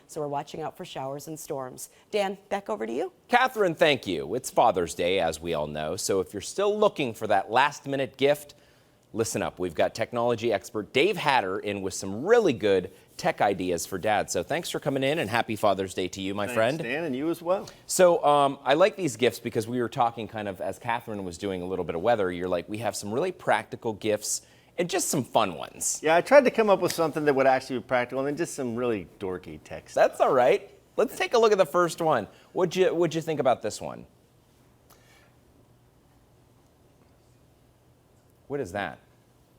so we're watching out for showers and storms. Dan, back over to you. Catherine, thank you. It's Father's Day, as we all know, so if you're still looking for that last-minute gift, listen up. We've got technology expert Dave Hatter in with some really good tech ideas for Dad. So thanks for coming in, and happy Father's Day to you, my friend. Thanks, Dan, and you as well. So I like these gifts because we were talking kind of as Catherine was doing a little bit of weather. You're like, we have some really practical gifts and just some fun ones. Yeah, I tried to come up with something that would actually be practical and then just some really dorky tech stuff. That's all right. Let's take a look at the first one. What'd you think about this one? What is that?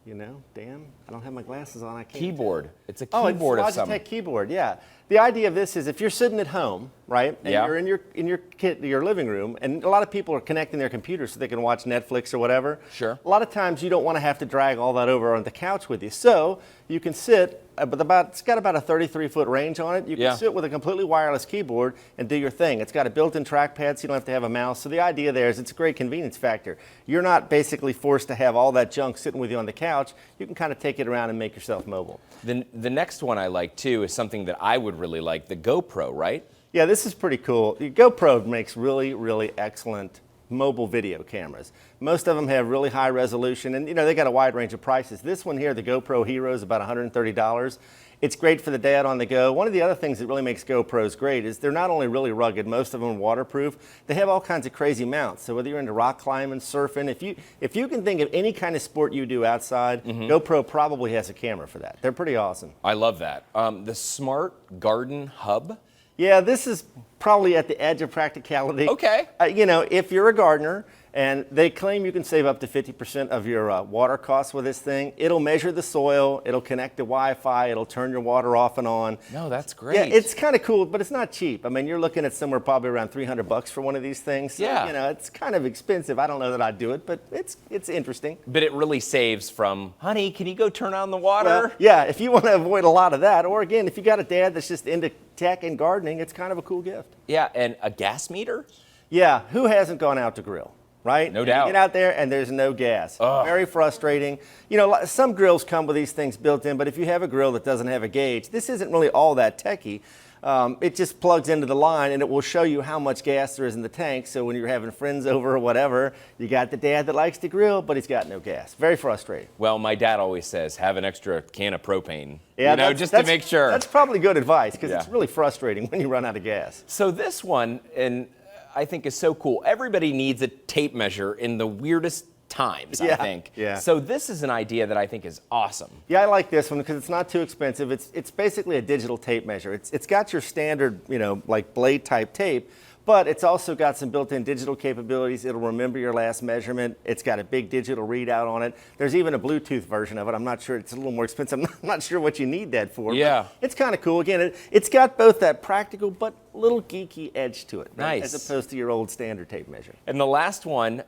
You know, Dan, I don't have my glasses on. I can't. Keyboard. It's a keyboard of some. Logitech keyboard. Yeah. The idea of this is if you're sitting at home, right, and you're in your living room, and a lot of people are connecting their computers so they can watch Netflix or whatever. Sure. A lot of times you don't want to have to drag all that over on the couch with you, so you can sit. It's got about a 33-foot range on it. You can sit with a completely wireless keyboard and do your thing. It's got a built-in trackpad, so you don't have to have a mouse. So the idea there is it's a great convenience factor. You're not basically forced to have all that junk sitting with you on the couch. You can kind of take it around and make yourself mobile. The next one I like too is something that I would really like, the GoPro, right? Yeah, this is pretty cool. The GoPro makes really, really excellent mobile video cameras. Most of them have really high resolution, and you know they got a wide range of prices. This one here, the GoPro Hero, is about $130. It's great for the dad on the go. One of the other things that really makes GoPros great is they're not only really rugged, most of them are waterproof, they have all kinds of crazy mounts. So whether you're into rock climbing, surfing, if you can think of any kind of sport you do outside, GoPro probably has a camera for that. They're pretty awesome. I love that. The Smart Garden Hub. Yeah, this is probably at the edge of practicality. Okay. You know, if you're a gardener, and they claim you can save up to 50% of your water costs with this thing. It'll measure the soil, it'll connect to Wi-Fi, it'll turn your water off and on. No, that's great. Yeah, it's kind of cool, but it's not cheap. I mean, you're looking at somewhere probably around $300 for one of these things. So, yeah. You know, it's kind of expensive. I don't know that I'd do it, but it's interesting. But it really saves from, honey, can you go turn on the water? Well, yeah, if you want to avoid a lot of that, or again, if you got a dad that's just into tech and gardening, it's kind of a cool gift. Yeah, and a gas meter? Yeah, who hasn't gone out to grill? Right? No doubt. You get out there and there's no gas. Ugh. Very frustrating. You know, some grills come with these things built in, but if you have a grill that doesn't have a gauge, this isn't really all that techy. It just plugs into the line and it will show you how much gas there is in the tank. So when you're having friends over or whatever, you got the dad that likes to grill, but he's got no gas. Very frustrating. Well, my dad always says, have an extra can of propane. Yeah, you know, just to make sure. That's probably good advice because it's really frustrating when you run out of gas. So this one, and I think is so cool. Everybody needs a tape measure in the weirdest times, I think. Yeah. So this is an idea that I think is awesome. Yeah, I like this one because it's not too expensive. It's basically a digital tape measure. It's got your standard, you know, like blade type tape, but it's also got some built-in digital capabilities. It'll remember your last measurement. It's got a big digital readout on it. There's even a Bluetooth version of it. I'm not sure, it's a little more expensive. I'm not sure what you need that for. Yeah. It's kind of cool. Again, it's got both that practical but little geeky edge to it. Right? Nice. As opposed to your old standard tape measure. And the last one,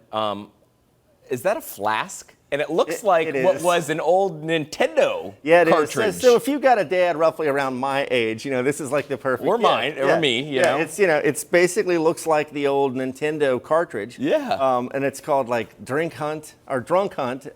is that a flask? And it looks like it what is. was an old Nintendo cartridge. Is. So if you've got a dad roughly around my age, you know, this is like the perfect. Or mine, or me, you know. It's basically looks like the old Nintendo cartridge. Yeah. And it's called like Drunk Hunt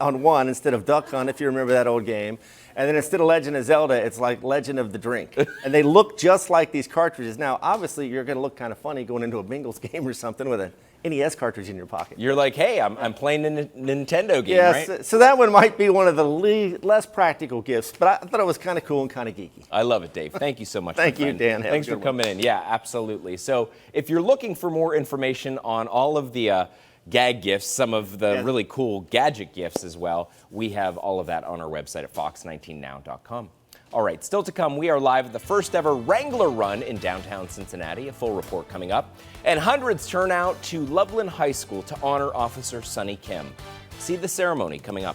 on one instead of Duck Hunt, if you remember that old game. And then instead of Legend of Zelda, it's like Legend of the Drink. And they look just like these cartridges. Now, obviously, you're going to look kind of funny going into a Bengals game or something with a NES cartridge in your pocket. You're like, hey, I'm playing a Nintendo game, right? So that one might be one of the less practical gifts, but I thought it was kind of cool and kind of geeky. I love it, Dave. Thank you so much. Thank you, Dan. Thanks for coming in. Yeah, absolutely. So if you're looking for more information on all of the gag gifts, some of the really cool gadget gifts as well, we have all of that on our website at fox19now.com. All right, still to come, we are live at the first ever Wrangler Run in downtown Cincinnati. A full report coming up. And hundreds turn out to Loveland High School to honor Officer Sonny Kim. See the ceremony coming up.